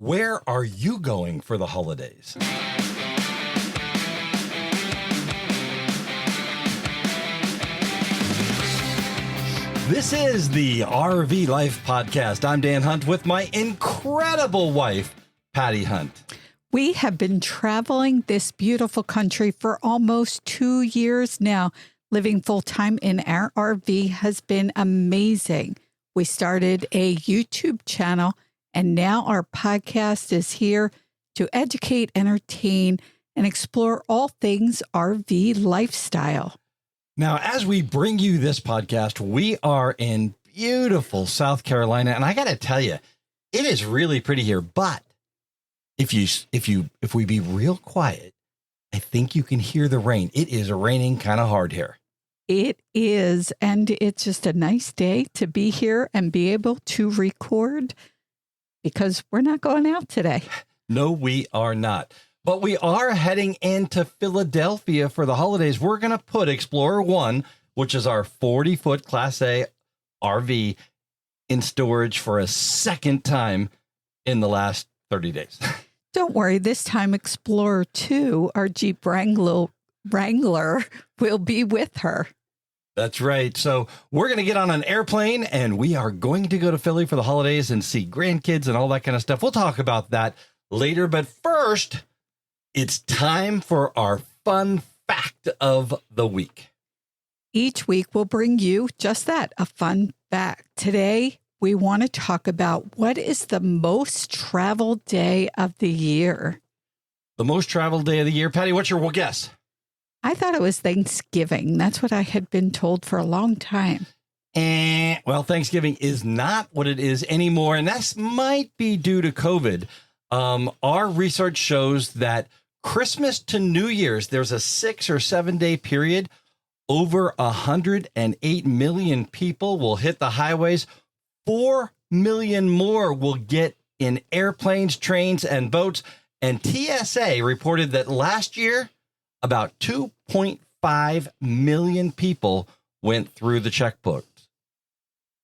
Where are you going for the holidays? This is the RV Life Podcast. I'm Dan Hunt with my incredible wife, Patty Hunt. We have been traveling this beautiful country for almost 2 years now. Living full-time in our RV has been amazing. We started a YouTube channel, and now our podcast is here to educate, entertain, and explore all things RV lifestyle. Now, as we bring you this podcast, we are in beautiful South Carolina, and I got to tell you, it is really pretty here. But if we be real quiet, I think you can hear the rain. It is raining kind of hard here. It is, and it's just a nice day to be here and be able to record because we're not going out today. No, we are not. But we are heading into Philadelphia for the holidays. We're going to put Explorer 1, which is our 40-foot Class A RV, in storage for a second time in the last 30 days. Don't worry, this time Explorer 2, our Jeep Wrangler, will be with her. That's right. So we're going to get on an airplane and we are going to go to Philly for the holidays and see grandkids and all that kind of stuff. We'll talk about that later. But first, it's time for our fun fact of the week. Each week we'll bring you just that, a fun fact. Today, we want to talk about what is the most traveled day of the year. The most traveled day of the year. Patty, what's your guess? I thought it was Thanksgiving. That's what I had been told for a long time. Well, Thanksgiving is not what it is anymore, and that might be due to COVID. Our research shows that Christmas to New Year's, there's a 6 or 7 day period. Over 108 million people will hit the highways. 4 million more will get in airplanes, trains, and boats. And TSA reported that last year, about 2.5 million people went through the checkpoints.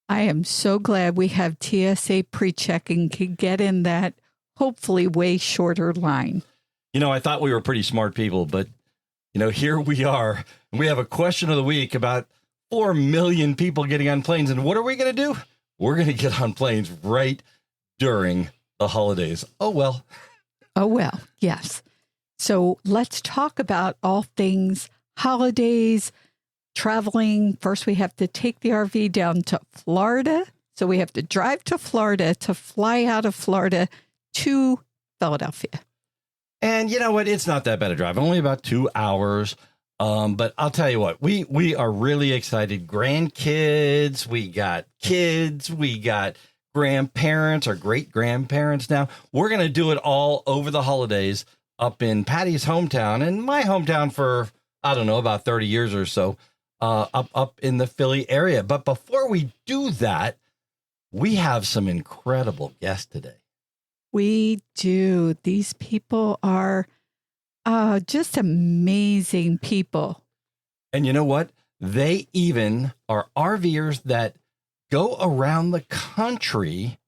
I am so glad we have TSA pre-check and can get in that hopefully way shorter line. You know, I thought we were pretty smart people, but, here we are. We have a question of the week about 4 million people getting on planes. And what are we going to do? We're going to get on planes right during the holidays. Oh, well. Oh, well, yes. So let's talk about all things holidays, traveling. First, we have to take the RV down to Florida. So we have to drive to Florida to fly out of Florida to Philadelphia. And you know what? It's not that bad a drive, only about 2 hours. But I'll tell you what, we are really excited. Grandkids, we got kids, we got grandparents or great grandparents now. We're going to do it all over the holidays up in Patty's hometown and my hometown for, I don't know, about 30 years or so, up in the Philly area. But before we do that, we have some incredible guests today. We do. These people are just amazing people. And you know what? They even are RVers that go around the country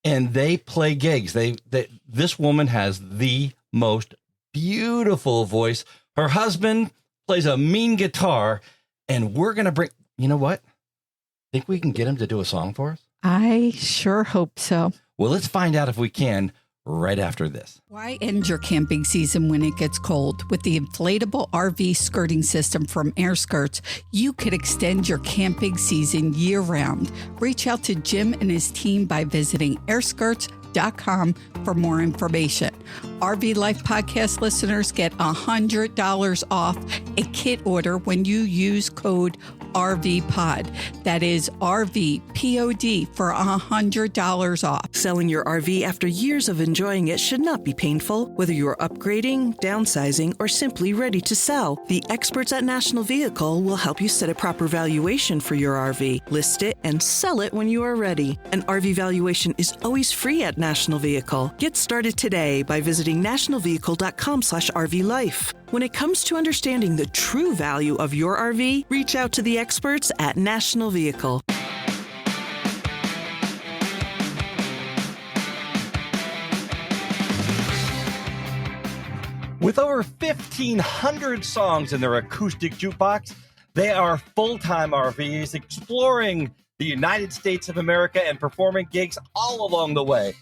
and they play gigs. This woman has the most beautiful voice. Her husband plays a mean guitar, and we're going to bring, you know what? Think we can get him to do a song for us? I sure hope so. Well, let's find out if we can right after this. Why end your camping season when it gets cold? With the inflatable RV skirting system from Air Skirts, you could extend your camping season year-round. Reach out to Jim and his team by visiting airskirts.com for more information. RV Life Podcast listeners get $100 off a kit order when you use code RVPOD. That is RVPOD for $100 off. Selling your RV after years of enjoying it should not be painful. Whether you're upgrading, downsizing, or simply ready to sell, the experts at National Vehicle will help you set a proper valuation for your RV, list it, and sell it when you are ready. An RV valuation is always free at National Vehicle. Get started today by visiting nationalvehicle.com/RVLife. When it comes to understanding the true value of your RV, reach out to the experts at National Vehicle. With over 1,500 songs in their acoustic jukebox, they are full-time RVers exploring the United States of America and performing gigs all along the way.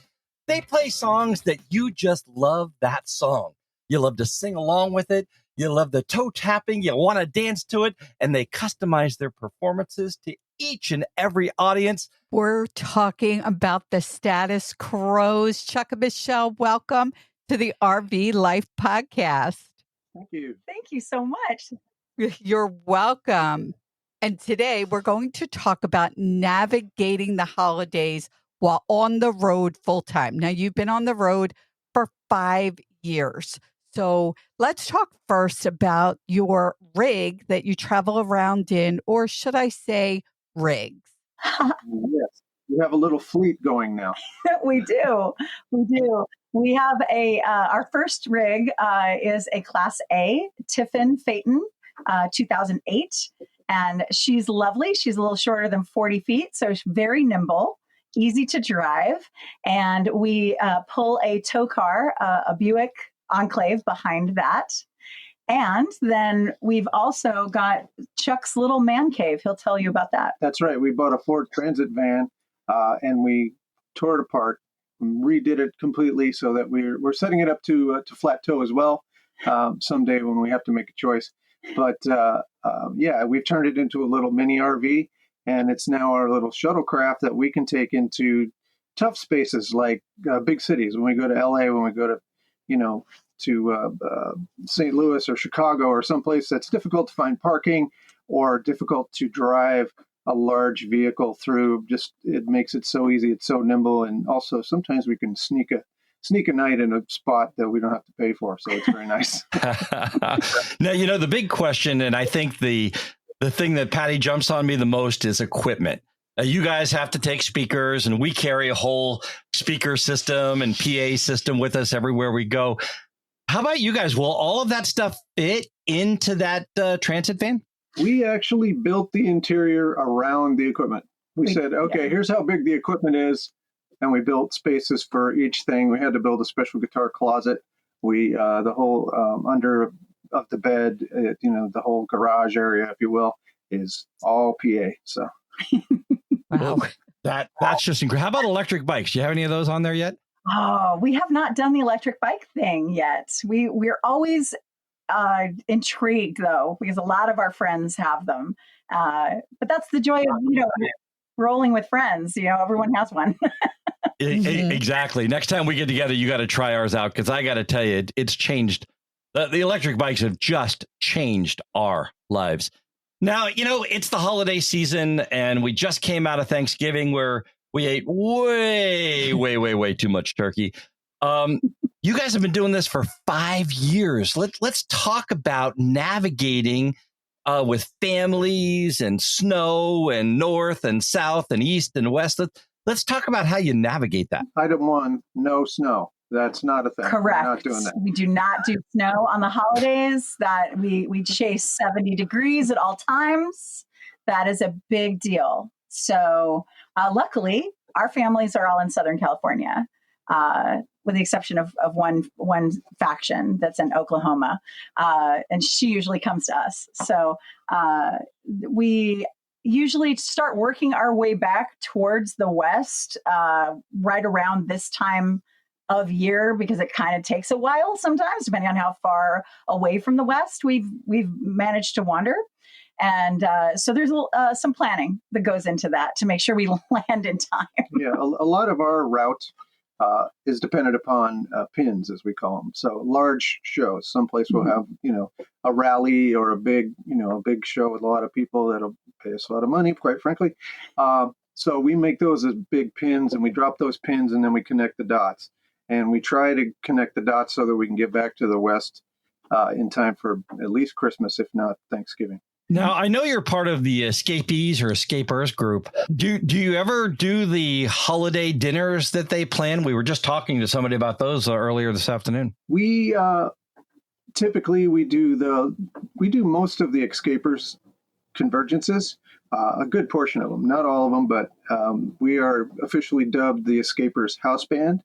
They play songs that you just love that song. You love to sing along with it. You love the toe tapping. You want to dance to it. And they customize their performances to each and every audience. We're talking about the Status Crows. Chuck and Michelle, welcome to the RV Life Podcast. Thank you. Thank you so much. You're welcome. And today we're going to talk about navigating the holidays while on the road full time. Now, you've been on the road for 5 years. So let's talk first about your rig that you travel around in, or should I say rigs? Yes, we have a little fleet going now. We do. We have our first rig is a Class A Tiffin Phaeton 2008. And she's lovely. She's a little shorter than 40 feet. So she's very nimble, easy to drive. And we pull a tow car, a Buick Enclave behind that. And then we've also got Chuck's little man cave. He'll tell you about that. That's right. We bought a Ford Transit van and we tore it apart, redid it completely so that we're setting it up to flat tow as well someday when we have to make a choice. But yeah, we've turned it into a little mini RV, and it's now our little shuttlecraft that we can take into tough spaces like big cities. When we go to LA, when we go to, St. Louis or Chicago or someplace that's difficult to find parking or difficult to drive a large vehicle through, it makes it so easy. It's so nimble. And also sometimes we can sneak a night in a spot that we don't have to pay for. So it's very nice. Now, the big question, and I think the thing that Patty jumps on me the most is equipment. You guys have to take speakers, and we carry a whole speaker system and PA system with us everywhere we go. How about you guys? Will all of that stuff fit into that transit van? We actually built the interior around the equipment. We said, okay, here's how big the equipment is. And we built spaces for each thing. We had to build a special guitar closet. The whole under of the bed, the whole garage area, if you will, is all PA. So, Wow. That's just incredible. How about electric bikes? Do you have any of those on there yet? Oh, we have not done the electric bike thing yet. We're always intrigued, though, because a lot of our friends have them. But that's the joy of, rolling with friends. Everyone has one. Exactly. Next time we get together, you got to try ours out, because I got to tell you, it's changed. The electric bikes have just changed our lives. Now, it's the holiday season, and we just came out of Thanksgiving where we ate way too much turkey. You guys have been doing this for 5 years. Let's talk about navigating with families and snow and north and south and east and west. Let's talk about how you navigate that. Item 1, no snow. That's not a thing. Correct. We're not doing that. We do not do snow on the holidays. That we chase 70 degrees at all times. That is a big deal. So luckily, our families are all in Southern California, with the exception of one faction that's in Oklahoma, and she usually comes to us. So we usually start working our way back towards the west right around this time of year, because it kind of takes a while sometimes, depending on how far away from the west we've managed to wander. And so there's some planning that goes into that to make sure we land in time. Yeah, a lot of our route is dependent upon pins, as we call them. So large shows, someplace will have, a rally or a big show with a lot of people that'll pay us a lot of money, quite frankly. So we make those as big pins, and we drop those pins, and then we connect the dots. And we try to connect the dots so that we can get back to the west in time for at least Christmas, if not Thanksgiving. Now, I know you're part of the escapees or escapers group. Do you ever do the holiday dinners that they plan? We were just talking to somebody about those earlier this afternoon. We typically we do most of the escapers convergences, a good portion of them, not all of them, but we are officially dubbed the Escapers House Band.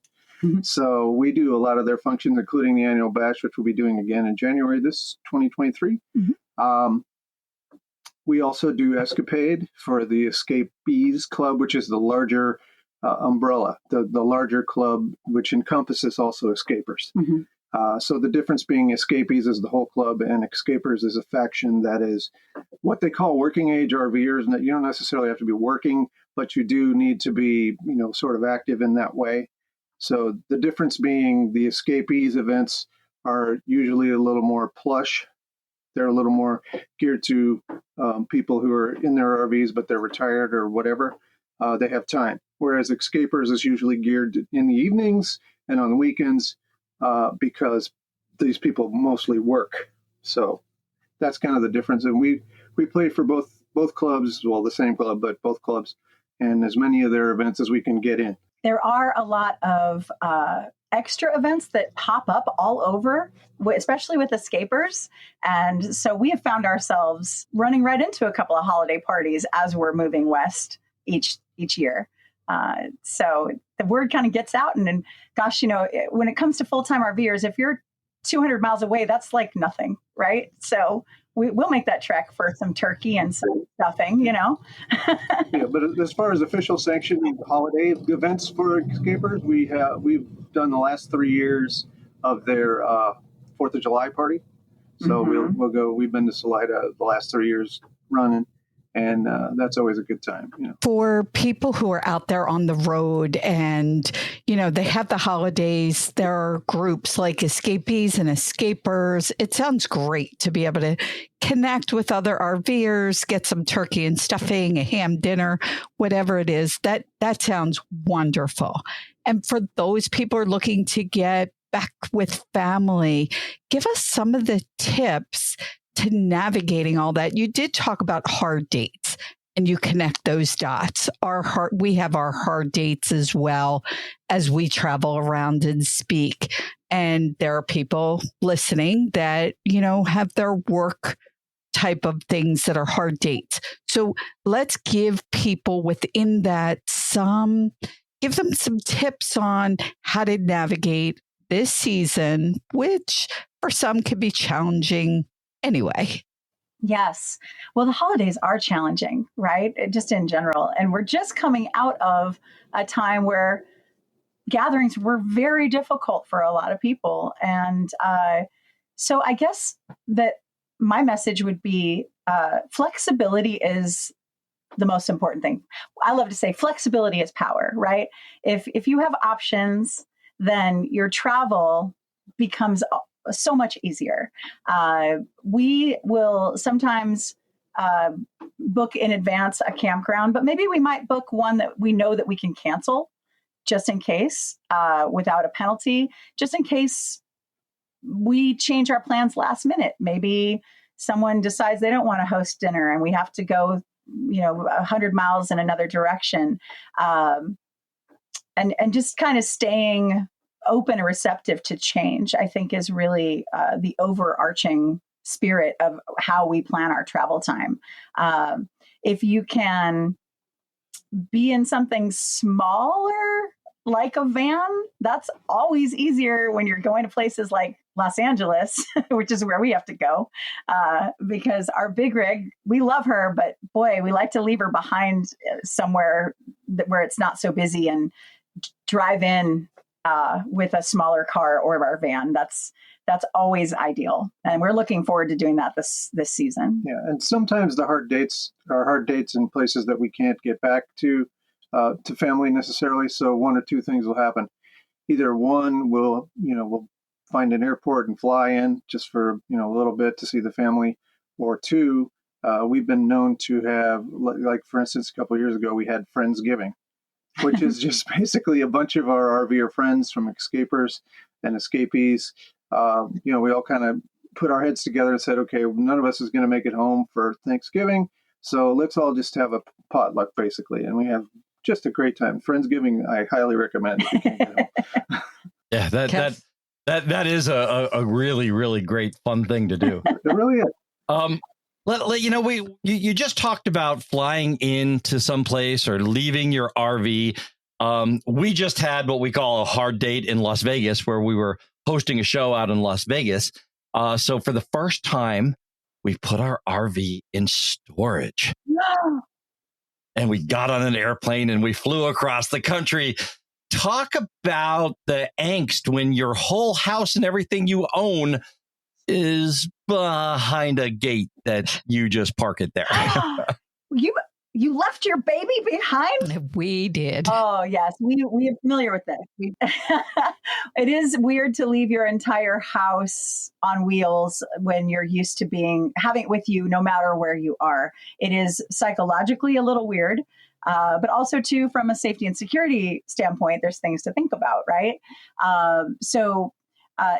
So we do a lot of their functions, including the annual bash, which we'll be doing again in January, this 2023. We also do Escapade for the Escapees Club, which is the larger umbrella, the larger club, which encompasses also escapers. So the difference being Escapees is the whole club, and Escapers is a faction that is what they call working age RVers. And that you don't necessarily have to be working, but you do need to be, sort of active in that way. So the difference being the Escapees events are usually a little more plush. They're a little more geared to people who are in their RVs, but they're retired or whatever. They have time. Whereas Escapers is usually geared in the evenings and on the weekends because these people mostly work. So that's kind of the difference. And we play for both clubs, well, the same club, but both clubs, and as many of their events as we can get in. There are a lot of extra events that pop up all over, especially with escapers. And so we have found ourselves running right into a couple of holiday parties as we're moving west each year. So the word kind of gets out. And gosh, when it comes to full-time RVers, if you're 200 miles away, that's like nothing, right? So we'll make that trek for some turkey and some stuffing, Yeah, but as far as official sanctioned holiday events for escapers, we've done the last 3 years of their 4th of July party. So we'll go. We've been to Salida the last 3 years running, and that's always a good time. For people who are out there on the road and, they have the holidays, there are groups like Escapees and Escapers. It sounds great to be able to connect with other RVers, get some turkey and stuffing, a ham dinner, whatever it is. That sounds wonderful. And for those people who are looking to get back with family, give us some of the tips to navigating all that. You did talk about hard dates, and you connect those dots. We have our hard dates as well as we travel around and speak. And there are people listening that, have their work type of things that are hard dates. So let's give people within that give them some tips on how to navigate this season, which for some can be challenging anyway. Yes. Well, the holidays are challenging, right? Just in general. And we're just coming out of a time where gatherings were very difficult for a lot of people. And so I guess that my message would be flexibility is the most important thing. I love to say flexibility is power, right? If you have options, then your travel becomes so much easier. We will sometimes book in advance a campground, but maybe we might book one that we know that we can cancel just in case, without a penalty, just in case we change our plans last minute. Maybe someone decides they don't want to host dinner and we have to go, 100 miles in another direction. And just kind of staying open and receptive to change, I think, is really the overarching spirit of how we plan our travel time. If you can be in something smaller, like a van, that's always easier when you're going to places like Los Angeles, which is where we have to go, because our big rig, we love her, but boy, we like to leave her behind somewhere where it's not so busy and drive in with a smaller car or our van. That's always ideal, and we're looking forward to doing that this season. Yeah, and sometimes the hard dates are hard dates in places that we can't get back to family necessarily. So one or two things will happen. Either one, we'll find an airport and fly in just for a little bit to see the family, or two, we've been known to have, like for instance, a couple of years ago we had Friendsgiving, which is just basically a bunch of our RVer friends from escapers and escapees. We all kind of put our heads together and said, okay, none of us is going to make it home for Thanksgiving, so let's all just have a potluck, basically. And we have just a great time. Friendsgiving, I highly recommend. If you can't get home. Yeah, that is a really, really great fun thing to do. It really is. You just talked about flying into some place or leaving your RV. We just had what we call a hard date in Las Vegas, where we were hosting a show out in Las Vegas. So for the first time, we put our RV in storage. No. And we got on an airplane and we flew across the country. Talk about the angst when your whole house and everything you own is behind a gate that you just park it there. You left your baby behind? We did. Oh, yes. We are familiar with this. It is weird to leave your entire house on wheels when you're used to having it with you no matter where you are. It is psychologically a little weird, but also, too, from a safety and security standpoint, there's things to think about, right? So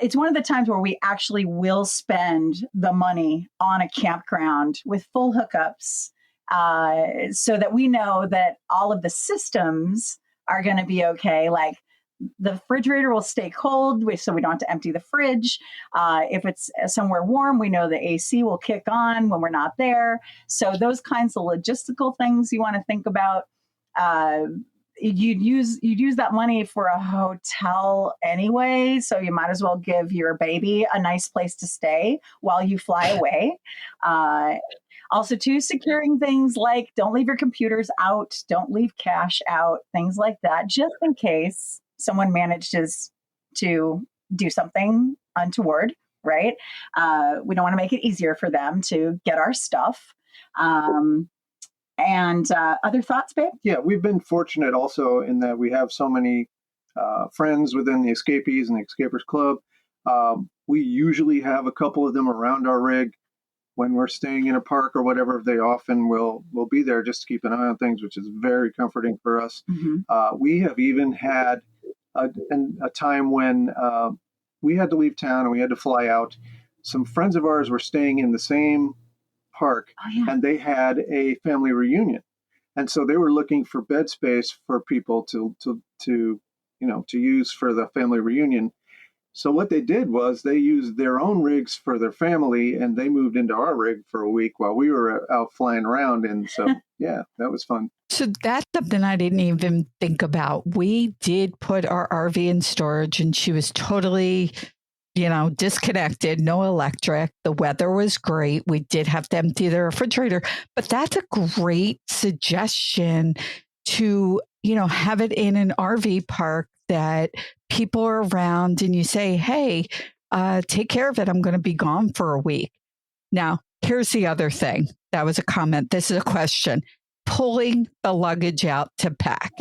it's one of the times where we actually will spend the money on a campground with full hookups, so that we know that all of the systems are going to be okay. Like the refrigerator will stay cold, so we don't have to empty the fridge. If it's somewhere warm, we know the AC will kick on when we're not there. So those kinds of logistical things you want to think about. You'd use that money for a hotel anyway, so you might as well give your baby a nice place to stay while you fly away. Also, too, securing things like don't leave your computers out, don't leave cash out, things like that, just in case someone manages to do something untoward, right? We don't want to make it easier for them to get our stuff. And other thoughts, babe? Yeah, we've been fortunate also in that we have so many friends within the Escapees and the Escapers Club. We usually have a couple of them around our rig. When we're staying in a park or whatever, they often will be there just to keep an eye on things, which is very comforting for us. Mm-hmm. We have even had a time when we had to leave town and we had to fly out. Some friends of ours were staying in the same park, and they had a family reunion, and so they were looking for bed space for people to use for the family reunion. So what they did was they used their own rigs for their family, and they moved into our rig for a week while we were out flying around. And so, yeah, that was fun. So that's something I didn't even think about. We did put our RV in storage, and she was totally, disconnected, no electric. The weather was great. We did have to empty the refrigerator, but that's a great suggestion to, have it in an RV park that people are around and you say, hey, take care of it. I'm going to be gone for a week. Now, here's the other thing. That was a comment. This is a question. Pulling the luggage out to pack.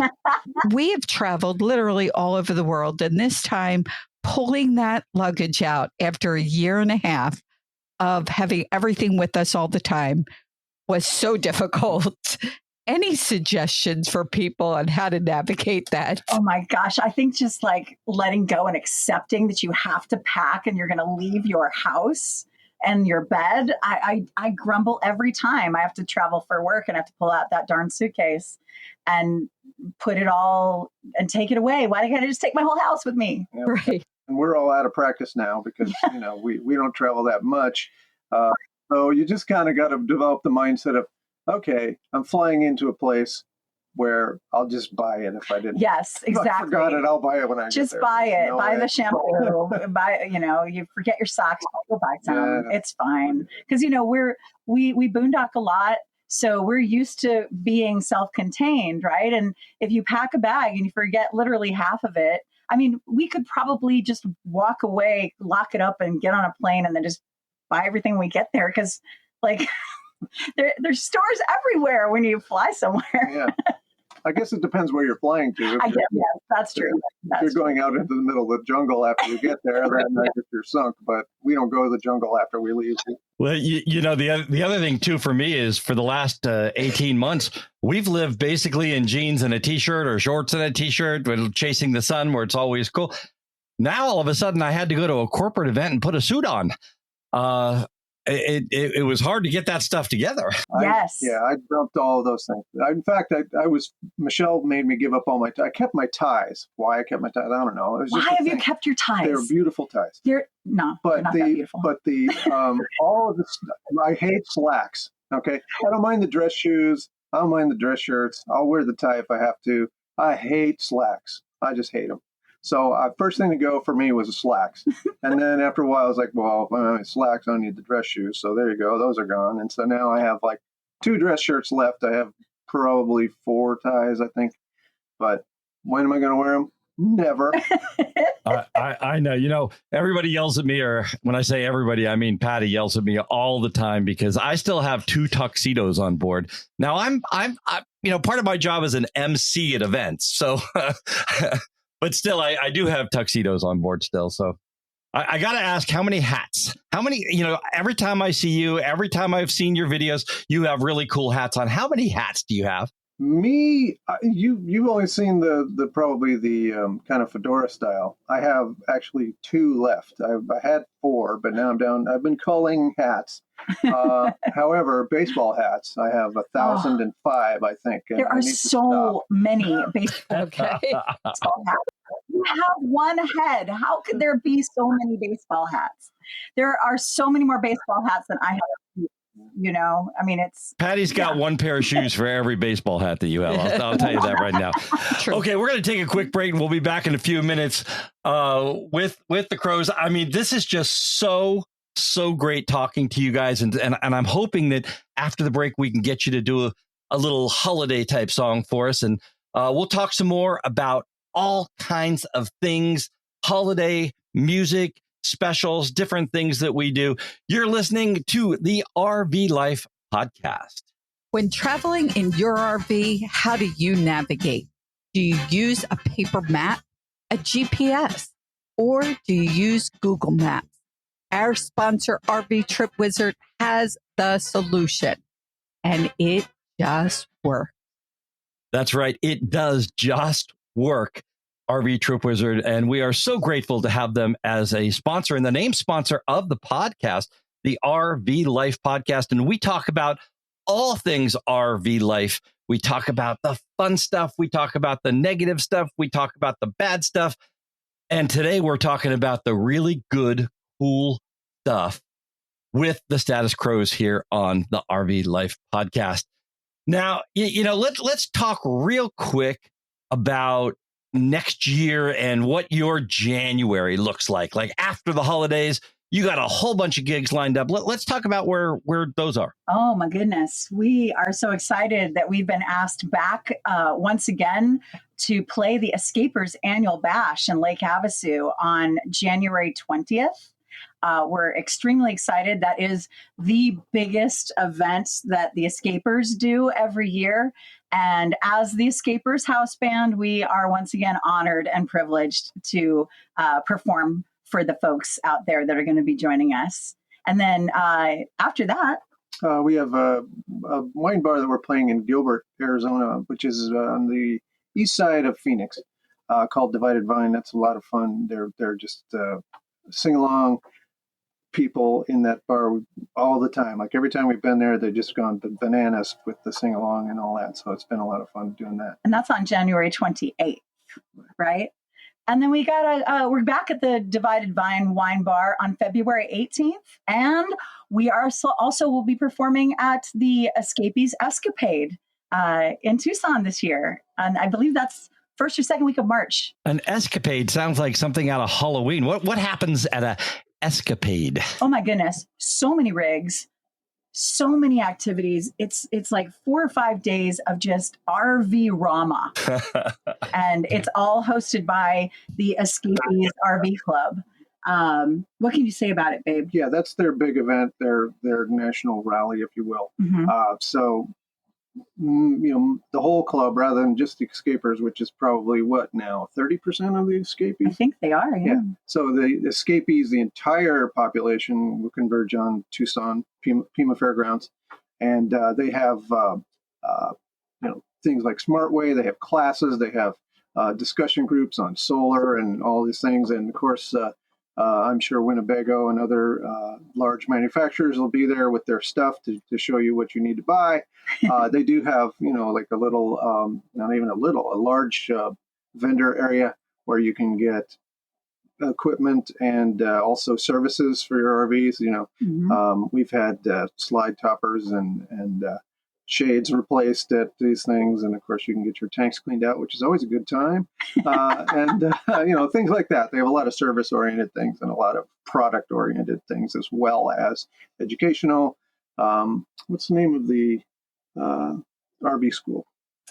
We have traveled literally all over the world. And this time, pulling that luggage out after a year and a half of having everything with us all the time was so difficult. Any suggestions for people on how to navigate that? Oh my gosh. I think just like letting go and accepting that you have to pack and you're going to leave your house and your bed. I grumble every time I have to travel for work and I have to pull out that darn suitcase and put it all and take it away. Why can't I just take my whole house with me? Yeah. Right. And we're all out of practice now because, we don't travel that much. So you just kind of got to develop the mindset of, okay, I'm flying into a place where I'll just buy it if I didn't. Yes, exactly. If I forgot it, I'll buy it when I just get there. buy it. No buy way. The shampoo. you forget your socks. Go buy some. Yeah. It's fine because we boondock a lot, so we're used to being self-contained, right? And if you pack a bag and you forget literally half of it, I mean, we could probably just walk away, lock it up, and get on a plane, and then just buy everything we get there because, like. There's stores everywhere when you fly somewhere. Yeah. I guess it depends where you're flying to. I guess, yeah, that's true. If you're going out into the middle of the jungle after you get there, then I guess you're sunk. But we don't go to the jungle after we leave. Well, the other thing, too, for me is for the last 18 months, we've lived basically in jeans and a T-shirt or shorts and a T-shirt, chasing the sun where it's always cool. Now, all of a sudden, I had to go to a corporate event and put a suit on. It was hard to get that stuff together. Yes. I dumped all of those things. In fact, Michelle made me give up all my ties. I kept my ties. Why I kept my ties, I don't know. It was just Why have you kept your ties? They're beautiful ties. They're not that beautiful. But all of the stuff, I hate slacks. Okay. I don't mind the dress shoes. I don't mind the dress shirts. I'll wear the tie if I have to. I hate slacks. I just hate them. So first thing to go for me was the slacks. And then after a while, I was like, well, slacks, I don't need the dress shoes. So there you go. Those are gone. And so now I have like 2 dress shirts left. I have probably 4 ties, I think. But when am I going to wear them? Never. I know. You know, everybody yells at me, or when I say everybody, I mean Patty yells at me all the time because I still have 2 tuxedos on board. Now I'm part of my job is an MC at events. So, but still, I do have tuxedos on board still. So I got to ask, how many hats? How many, every time I see you, every time I've seen your videos, you have really cool hats on. How many hats do you have? Me, you've only seen the probably the kind of fedora style. I have actually 2 left. I had 4, but now I'm down. I've been culling hats. However, baseball hats, I have 1,005, I think. There are so many baseball hats. You have one head. How could there be so many baseball hats? There are so many more baseball hats than I have. I mean, it's Patty's got 1 pair of shoes for every baseball hat that you have. I'll tell you that right now. Okay, we're going to take a quick break and we'll be back in a few minutes with the Crows. I mean, this is just so great talking to you guys. And I'm hoping that after the break, we can get you to do a little holiday type song for us. And we'll talk some more about all kinds of things, holiday music, specials, different things that we do. You're listening to the RV Life podcast. When traveling in your RV, how do you navigate? Do you use a paper map, a GPS, or do you use Google Maps? Our sponsor, RV Trip Wizard, has the solution, and it just works. That's right. It does just work. RV Trip Wizard, and we are so grateful to have them as a sponsor and the name sponsor of the podcast, the RV Life podcast. And we talk about all things RV life. We talk about the fun stuff. We talk about the negative stuff. We talk about the bad stuff. And today we're talking about the really good, cool stuff with the Status Crows here on the RV Life podcast. Now, let's talk real quick about next year and what your January looks like. Like after the holidays, you got a whole bunch of gigs lined up. Let's talk about where those are. Oh my goodness. We are so excited that we've been asked back once again to play the Escapers annual bash in Lake Havasu on January 20th. We're extremely excited. That is the biggest event that the Escapers do every year. And as the Escapers house band, we are once again honored and privileged to perform for the folks out there that are going to be joining us. And then after that, we have a wine bar that we're playing in Gilbert, Arizona, which is on the east side of Phoenix, called Divided Vine. That's a lot of fun. They're just sing-along people in that bar all the time. Like every time we've been there, they've just gone bananas with the sing along and all that. So it's been a lot of fun doing that. And that's on January 28th, right? And then we're back at the Divided Vine Wine Bar on February 18th. And we are also will be performing at the Escapees Escapade in Tucson this year. And I believe that's first or second week of March. An escapade sounds like something out of Halloween. What happens at a escapade? Oh my goodness. So many rigs, so many activities. It's like 4 or 5 days of just RV Rama. And it's all hosted by the Escapees RV Club. What can you say about it, babe? Yeah, that's their big event, their national rally, if you will. Mm-hmm. So the whole club, rather than just the Escapers, which is probably what now, 30% of the Escapees? I think they are, yeah. So the Escapees, the entire population will converge on Tucson, Pima Fairgrounds, and they have things like SmartWay. They have classes. They have discussion groups on solar and all these things. And of course, I'm sure Winnebago and other large manufacturers will be there with their stuff to show you what you need to buy. They do have, like a little, not even a large vendor area where you can get equipment and also services for your RVs. Mm-hmm. We've had slide toppers and shades replaced at these things, and of course you can get your tanks cleaned out, which is always a good time. Things like that. They have a lot of service-oriented things and a lot of product-oriented things, as well as educational. What's the name of the RV school?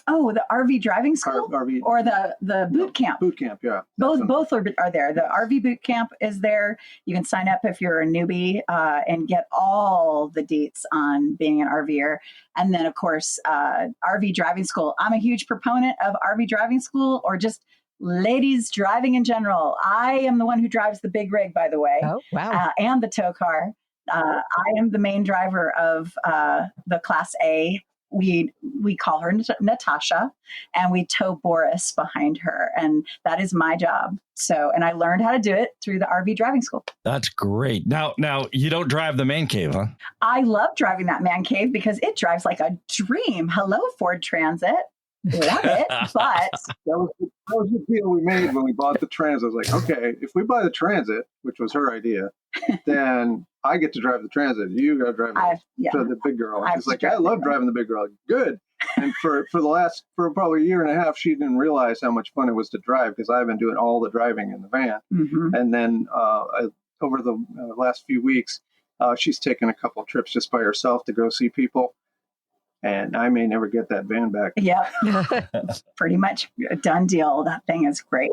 Oh, the RV driving school, RV, or the boot camp. Boot camp, yeah. Both are there. The RV boot camp is there. You can sign up if you're a newbie and get all the deets on being an RVer. And then, of course, RV driving school. I'm a huge proponent of RV driving school, or just ladies driving in general. I am the one who drives the big rig, by the way. Oh, wow. And the tow car. I am the main driver of the Class A. We call her Natasha, and we tow Boris behind her, and that is my job. So, and I learned how to do it through the RV driving school. That's great. Now you don't drive the man cave, huh? I love driving that man cave because it drives like a dream. Hello, Ford Transit. Love it, but that was the deal we made when we bought the Transit. I was like, okay, if we buy the Transit, which was her idea, then I get to drive the Transit. You got to drive the big girl. She's like, I love driving the big girl. Good. And for probably a year and a half, she didn't realize how much fun it was to drive, because I've been doing all the driving in the van. Mm-hmm. And then over the last few weeks, she's taken a couple of trips just by herself to go see people. And I may never get that van back. Yeah, pretty much a done deal. That thing is great.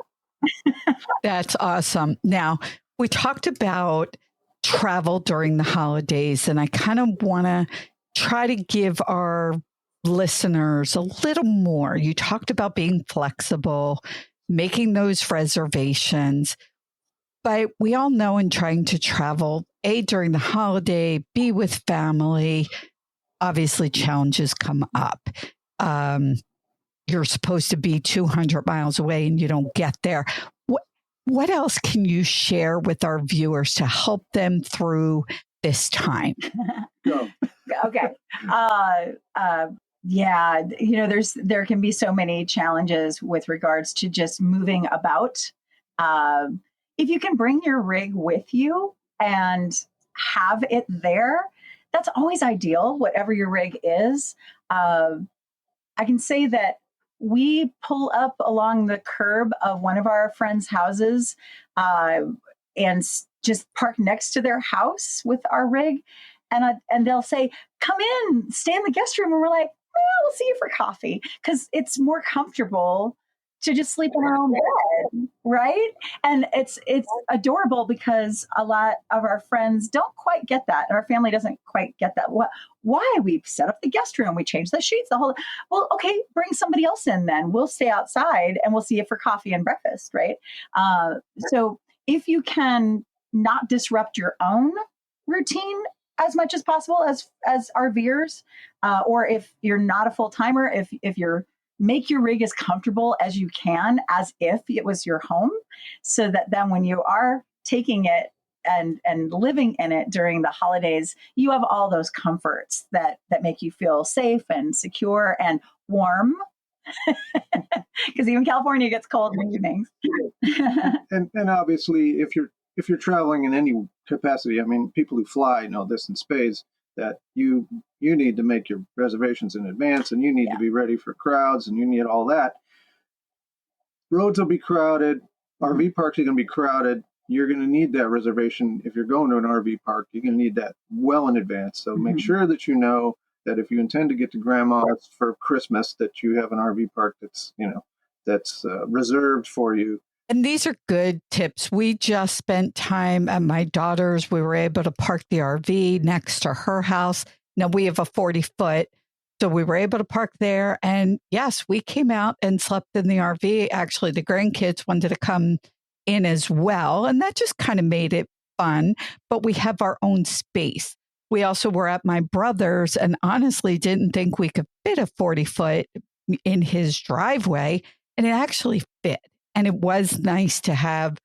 That's awesome. Now, we talked about travel during the holidays, and I kind of want to try to give our listeners a little more. You talked about being flexible, making those reservations, but we all know in trying to travel, A, during the holiday, B, with family, obviously challenges come up. You're supposed to be 200 miles away and you don't get there. What else can you share with our viewers to help them through this time? Okay. There can be so many challenges with regards to just moving about. If you can bring your rig with you and have it there, that's always ideal, whatever your rig is. I can say that we pull up along the curb of one of our friends' houses and just park next to their house with our rig. And they'll say, come in, stay in the guest room. And we're like, we'll see you for coffee, because it's more comfortable to just sleep in our own bed, right? And it's adorable, because a lot of our friends don't quite get that. Our family doesn't quite get that. Why? We've set up the guest room, we changed the sheets, well, okay, bring somebody else in then. We'll stay outside and we'll see you for coffee and breakfast, right? So if you can not disrupt your own routine as much as possible as RVers, or if you're not a full-timer, if you're make your rig as comfortable as you can, as if it was your home, so that then when you are taking it and living in it during the holidays, you have all those comforts that make you feel safe and secure and warm. Because even California gets cold in the evenings. and obviously, if you're traveling in any capacity, I mean, people who fly know this in spades, that you need to make your reservations in advance, and you need to be ready for crowds, and you need all that. Roads will be crowded. RV parks are going to be crowded. You're going to need that reservation. If you're going to an RV park, you're going to need that well in advance. So make sure that you know that if you intend to get to grandma's for Christmas, that you have an RV park that's reserved for you. And these are good tips. We just spent time at my daughter's. We were able to park the RV next to her house. Now we have a 40-foot, so we were able to park there. And yes, we came out and slept in the RV. Actually, the grandkids wanted to come in as well, and that just kind of made it fun. But we have our own space. We also were at my brother's and honestly didn't think we could fit a 40-foot in his driveway, and it actually fit. And it was nice to have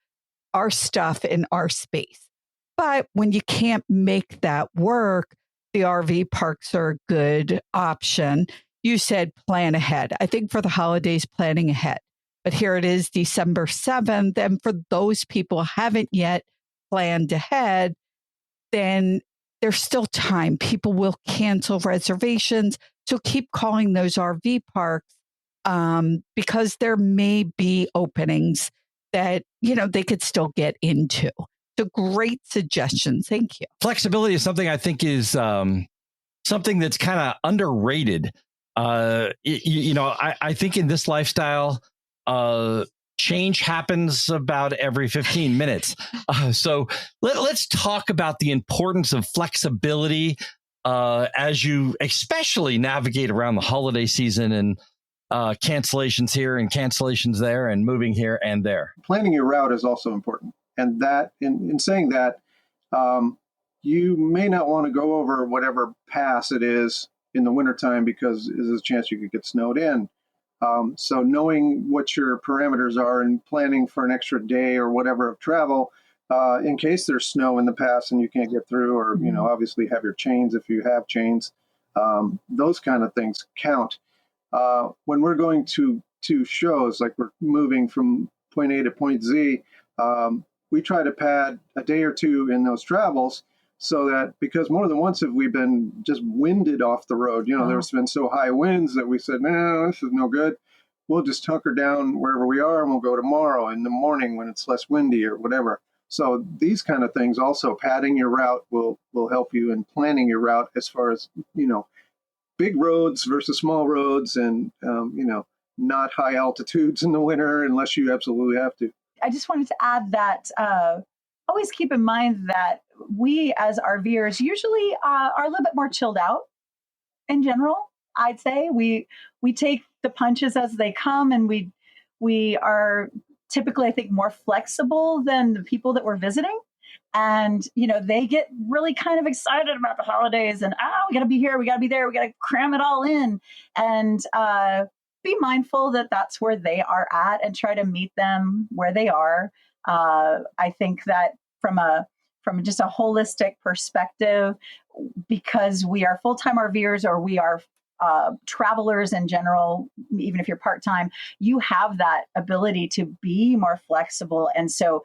our stuff in our space. But when you can't make that work, the RV parks are a good option. You said plan ahead. I think for the holidays, planning ahead. But here it is, December 7th. And for those people who haven't yet planned ahead, then there's still time. People will cancel reservations. So keep calling those RV parks because there may be openings that, they could still get into. So great suggestion. Thank you. Flexibility is something I think is something that's kind of underrated. I think in this lifestyle, change happens about every 15 minutes. So let's talk about the importance of flexibility as you especially navigate around the holiday season and cancellations here and cancellations there and moving here and there. Planning your route is also important. And that, in saying that, you may not want to go over whatever pass it is in the wintertime because there's a chance you could get snowed in. So knowing what your parameters are and planning for an extra day or whatever of travel, in case there's snow in the pass and you can't get through, or, obviously have your chains if you have chains, those kind of things count. When we're going to shows, like we're moving from point A to point Z, we try to pad a day or two in those travels so that, because more than once have we been just winded off the road. There's been so high winds that we said, no, this is no good. We'll just hunker down wherever we are and we'll go tomorrow in the morning when it's less windy or whatever. So these kind of things, also padding your route will help you in planning your route as far as, big roads versus small roads and, not high altitudes in the winter unless you absolutely have to. I just wanted to add that always keep in mind that we as RVers usually are a little bit more chilled out in general. I'd say we take the punches as they come, and we are typically, I think, more flexible than the people that we're visiting. And, they get really kind of excited about the holidays and, we got to be here, we got to be there, we got to cram it all in. And be mindful that that's where they are at and try to meet them where they are. I think that from just a holistic perspective, because we are full-time RVers or we are travelers in general, even if you're part-time, you have that ability to be more flexible. And so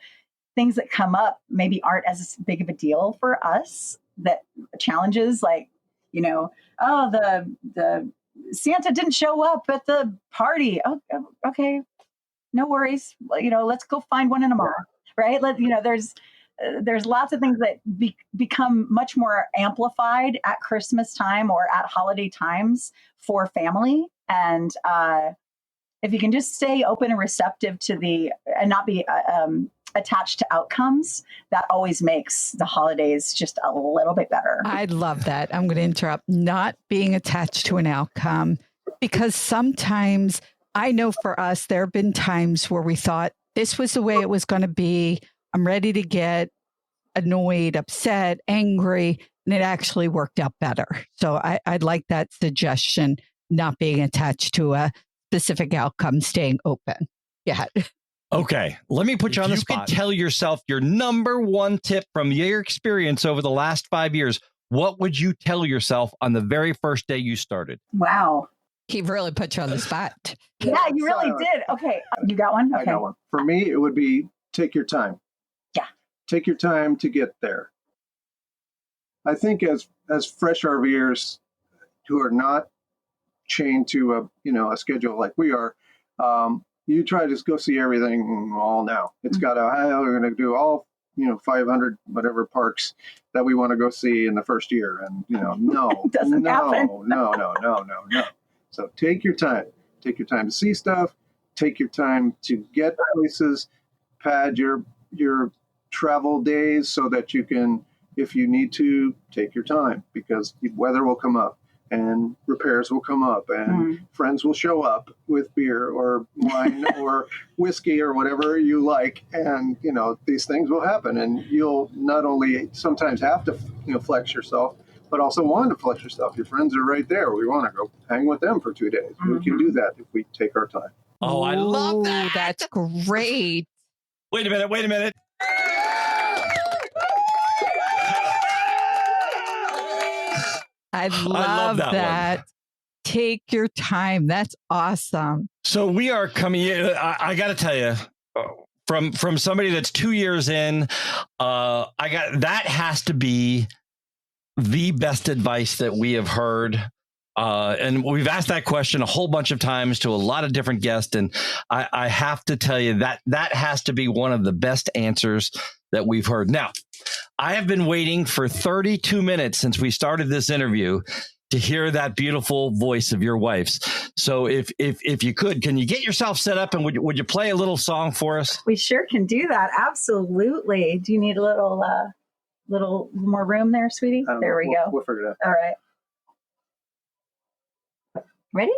things that come up maybe aren't as big of a deal for us, that challenges like, the Santa didn't show up at the party. Oh, okay. No worries. Let's go find one in a mall, right? There's lots of things that become much more amplified at Christmas time or at holiday times for family. And if you can just stay open and receptive to and not be attached to outcomes, that always makes the holidays just a little bit better. I love that. I'm going to interrupt. Not being attached to an outcome, because sometimes I know for us, there have been times where we thought this was the way it was going to be. I'm ready to get annoyed, upset, angry, and it actually worked out better. So I'd like that suggestion, not being attached to a specific outcome, staying open. Yeah. Okay, let me put you on the spot. You could tell yourself your number one tip from your experience over the last 5 years. What would you tell yourself on the very first day you started? Wow. He really put you on the spot. Yeah, you really did. Okay, you got one? Okay. I got one. For me, it would be take your time. Yeah. Take your time to get there. I think as fresh RVers who are not chained to a schedule like we are, you try to just go see everything all now. It's got we're going to do all 500 whatever parks that we want to go see in the first year, and no, doesn't happen. No. So take your time. Take your time to see stuff. Take your time to get places. Pad your travel days so that you can, if you need to, take your time, because the weather will come up and repairs will come up and friends will show up with beer or wine or whiskey or whatever you like. And, these things will happen, and you'll not only sometimes have to, flex yourself, but also want to flex yourself. Your friends are right there. We want to go hang with them for 2 days. We can do that if we take our time. Oh, I love that. That's great. Wait a minute. I love that. Take your time. That's awesome. So we are coming in. I got to tell you, from somebody that's 2 years in, that has to be the best advice that we have heard And we've asked that question a whole bunch of times to a lot of different guests. And I have to tell you that has to be one of the best answers that we've heard. Now, I have been waiting for 32 minutes since we started this interview to hear that beautiful voice of your wife's. So if you could, can you get yourself set up and would you play a little song for us? We sure can do that. Absolutely. Do you need a little more room there, sweetie? There we go. We'll figure it out. All right. Ready?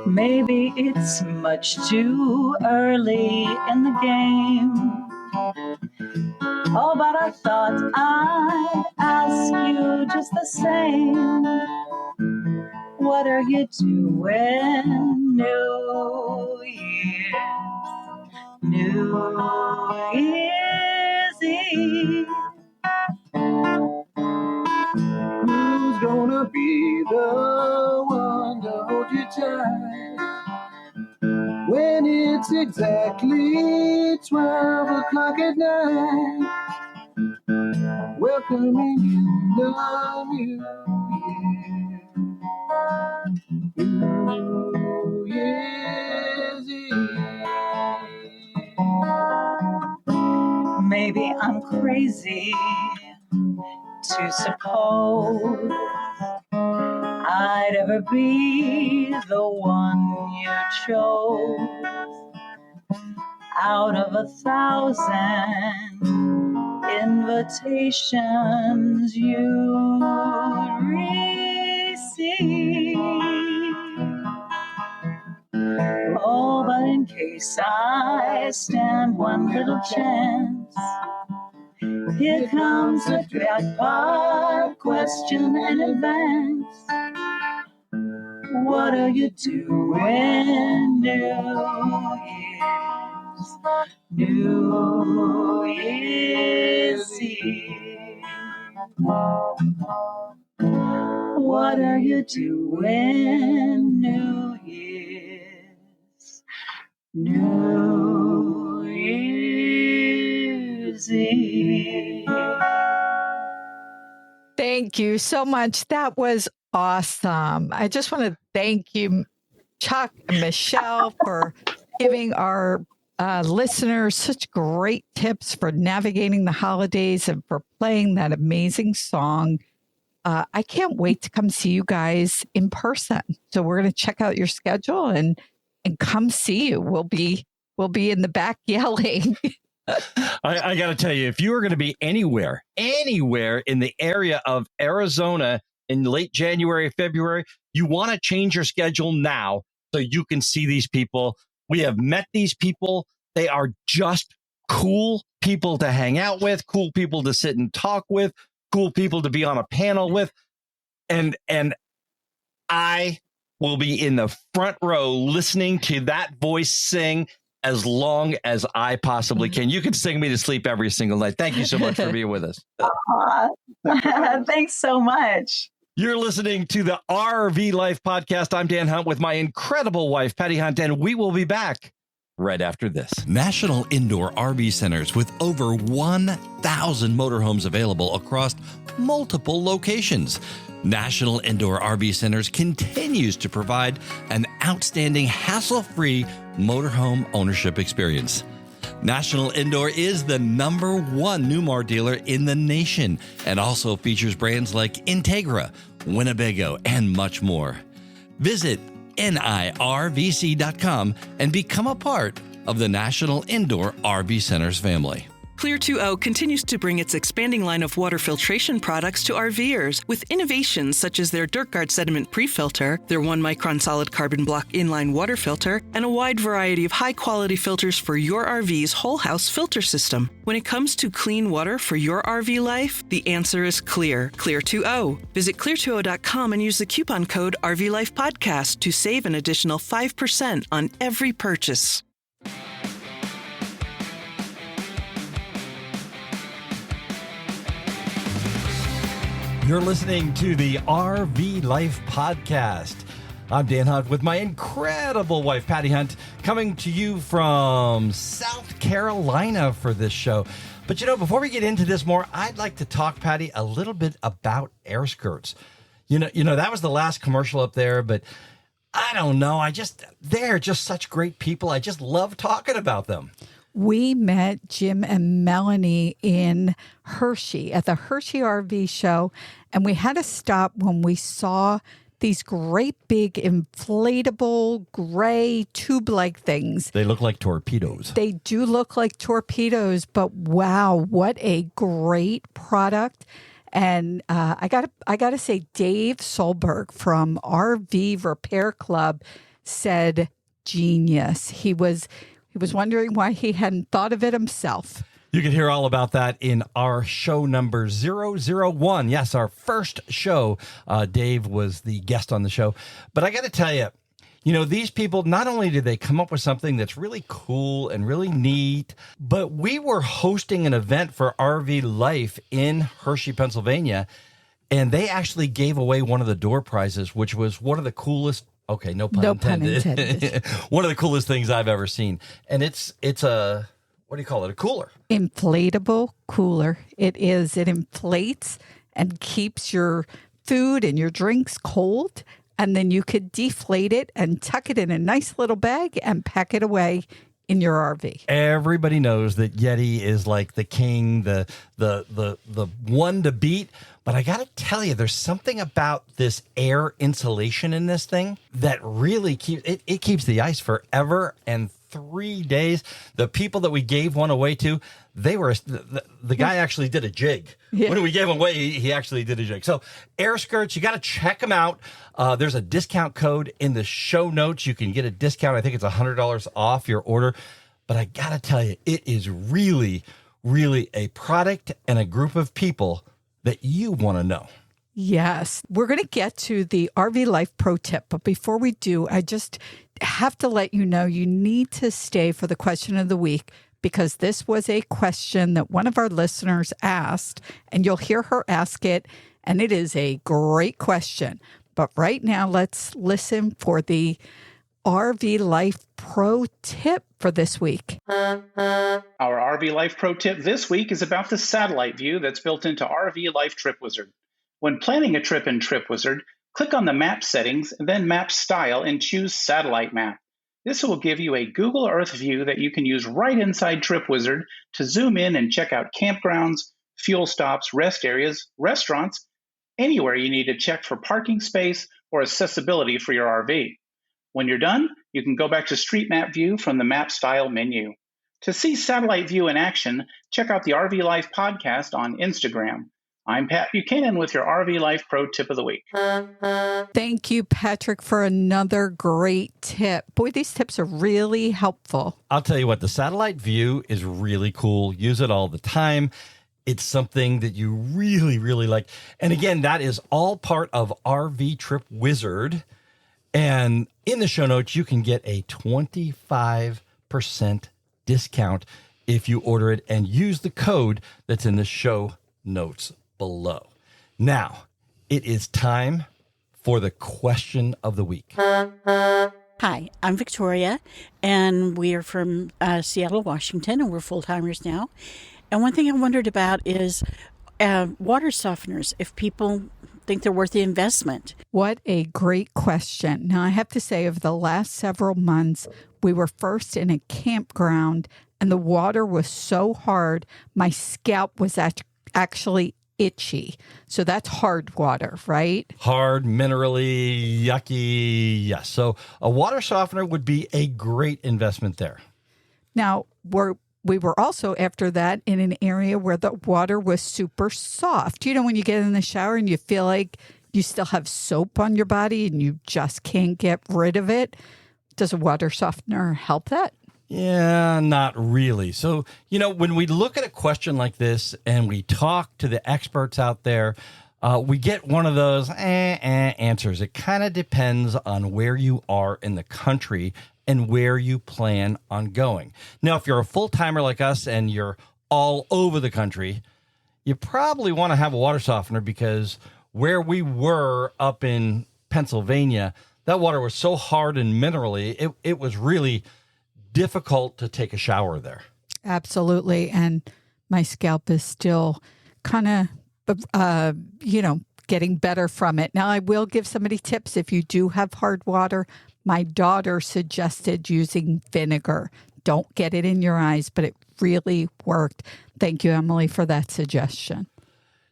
Maybe it's much too early in the game. Oh, but I thought I'd ask you just the same. What are you doing, New Year? New Year's Eve. Who's gonna be the one to hold you tight when it's exactly 12 o'clock at night? Welcoming in the new year. New Year's Eve. Maybe I'm crazy to suppose I'd ever be the one you chose out of 1,000 invitations you'd receive. Oh, but in case I stand one little chance, here comes a jackpot question in advance. What are you doing, New Year's Eve? What are you doing, New Year's Eve? Thank you so much. That was awesome. I just want to thank you, Chuck and Michelle, for giving our listeners such great tips for navigating the holidays and for playing that amazing song. I can't wait to come see you guys in person. So we're going to check out your schedule and come see you. We'll be in the back yelling. I got to tell you, if you are going to be anywhere in the area of Arizona in late January, February, you want to change your schedule now so you can see these people. We have met these people. They are just cool people to hang out with, cool people to sit and talk with, cool people to be on a panel with. And I will be in the front row listening to that voice sing as long as I possibly can. You can sing me to sleep every single night. Thank you so much for being with us. Thanks so much. You're listening to the RV Life Podcast. I'm Dan Hunt with my incredible wife, Patty Hunt, and we will be back right after this. National Indoor RV Centers with over 1,000 motorhomes available across multiple locations. National Indoor RV Centers continues to provide an outstanding hassle-free motorhome ownership experience. National Indoor is the #1 Newmar dealer in the nation and also features brands like Integra, Winnebago, and much more. Visit nirvc.com and become a part of the National Indoor RV Centers family. Clear 2O continues to bring its expanding line of water filtration products to RVers with innovations such as their DirtGuard sediment pre-filter, their 1-micron solid carbon block inline water filter, and a wide variety of high-quality filters for your RV's whole house filter system. When it comes to clean water for your RV life, the answer is clear. Clear 2O. Visit clear20.com and use the coupon code RVLifePodcast to save an additional 5% on every purchase. You're listening to the RV Life Podcast. I'm Dan Hunt with my incredible wife, Patty Hunt, coming to you from South Carolina for this show. But, before we get into this more, I'd like to talk, Patty, a little bit about air skirts. That was the last commercial up there, but I don't know. They're just such great people. I just love talking about them. We met Jim and Melanie in Hershey at the Hershey RV show, and we had to stop when we saw these great big inflatable gray tube-like things. They look like torpedoes. They do look like torpedoes, but wow, what a great product. And I gotta say, Dave Solberg from RV Repair Club said genius. He was wondering why he hadn't thought of it himself. You can hear all about that in our show number 001. Yes, our first show. Dave was the guest on the show. But I got to tell you, these people, not only did they come up with something that's really cool and really neat, but we were hosting an event for RV Life in Hershey, Pennsylvania, and they actually gave away one of the door prizes, which was one of the coolest. Okay, no pun intended. One of the coolest things I've ever seen. And it's a, what do you call it? A cooler. Inflatable cooler. It is. It inflates and keeps your food and your drinks cold. And then you could deflate it and tuck it in a nice little bag and pack it away in your RV. Everybody knows that Yeti is like the king, the one to beat. But I got to tell you, there's something about this air insulation in this thing that really keeps the ice forever and 3 days. The people that we gave one away to, the guy actually did a jig. Yeah. When we gave him away, he actually did a jig. So air skirts, you got to check them out. There's a discount code in the show notes. You can get a discount. I think it's $100 off your order. But I got to tell you, it is really, really a product and a group of people that you want to know. Yes. We're going to get to the RV Life Pro Tip. But before we do, I just have to let you know you need to stay for the question of the week, because this was a question that one of our listeners asked, and you'll hear her ask it, and it is a great question. But right now, let's listen for the RV Life Pro Tip for this week. Our RV Life Pro Tip this week is about the satellite view that's built into RV Life Trip Wizard. When planning a trip in Trip Wizard, click on the map settings and then map style and choose satellite map. This will give you a Google Earth view that you can use right inside Trip Wizard to zoom in and check out campgrounds, fuel stops, rest areas, restaurants, anywhere you need to check for parking space or accessibility for your RV. When you're done, you can go back to Street Map View from the Map Style menu. To see Satellite View in action, check out the RV Life podcast on Instagram. I'm Pat Buchanan with your RV Life Pro Tip of the Week. Thank you, Patrick, for another great tip. Boy, these tips are really helpful. I'll tell you what, the satellite view is really cool. Use it all the time. It's something that you really, really like. And again, that is all part of RV Trip Wizard. And in the show notes, you can get a 25% discount if you order it and use the code that's in the show notes below. Now, it is time for the question of the week. Hi, I'm Victoria, and we are from Seattle, Washington, and we're full-timers now. And one thing I wondered about is water softeners, if people think they're worth the investment. What a great question. Now, I have to say, over the last several months, we were first in a campground, and the water was so hard, my scalp was actually itchy. So that's hard water, right? Hard, minerally, yucky. Yes. So a water softener would be a great investment there. Now, we were also, after that, in an area where the water was super soft. You know, when you get in the shower and you feel like you still have soap on your body and you just can't get rid of it. Does a water softener help that? Yeah, not really. So, when we look at a question like this and we talk to the experts out there, we get one of those answers. It kind of depends on where you are in the country and where you plan on going. Now, if you're a full-timer like us and you're all over the country, you probably want to have a water softener, because where we were up in Pennsylvania, that water was so hard and minerally, it was really difficult to take a shower there. Absolutely. And my scalp is still kind of, getting better from it. Now, I will give somebody tips. If you do have hard water, my daughter suggested using vinegar. Don't get it in your eyes, but it really worked. Thank you, Emily, for that suggestion.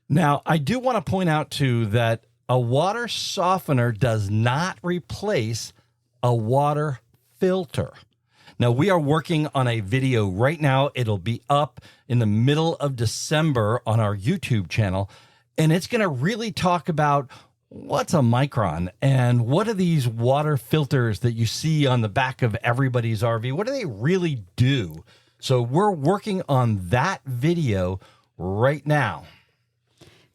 Now, I do want to point out, too, that a water softener does not replace a water filter. Now, we are working on a video right now. It'll be up in the middle of December on our YouTube channel, and it's going to really talk about what's a micron and what are these water filters that you see on the back of everybody's RV? What do they really do? So we're working on that video right now.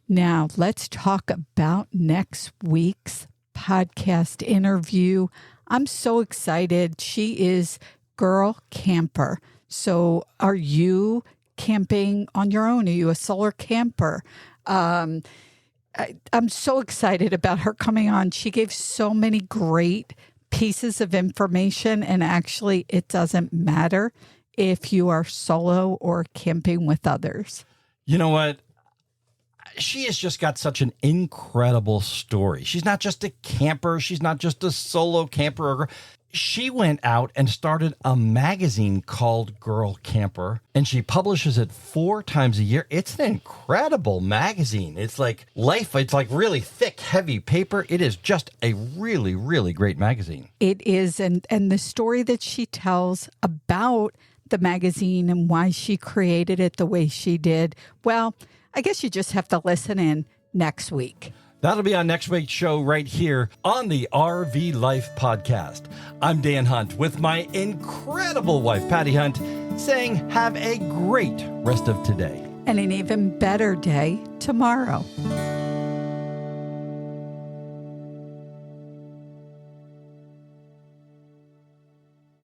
Now, let's talk about next week's podcast interview. I'm so excited. She is Girl Camper. So are you camping on your own? Are you a solar camper? I'm so excited about her coming on. She gave so many great pieces of information, and actually it doesn't matter if you are solo or camping with others. You know what? She has just got such an incredible story. She's not just a camper. She's not just a solo camper. She went out and started a magazine called Girl Camper, and she publishes it 4 times a year. It's an incredible magazine. It's like life. It's like really thick, heavy paper. It is just a really, really great magazine. It is. And the story that she tells about the magazine and why she created it the way she did, well, I guess you just have to listen in next week. That'll be on next week's show right here on the RV Life Podcast. I'm Dan Hunt with my incredible wife, Patty Hunt, saying have a great rest of today. And an even better day tomorrow.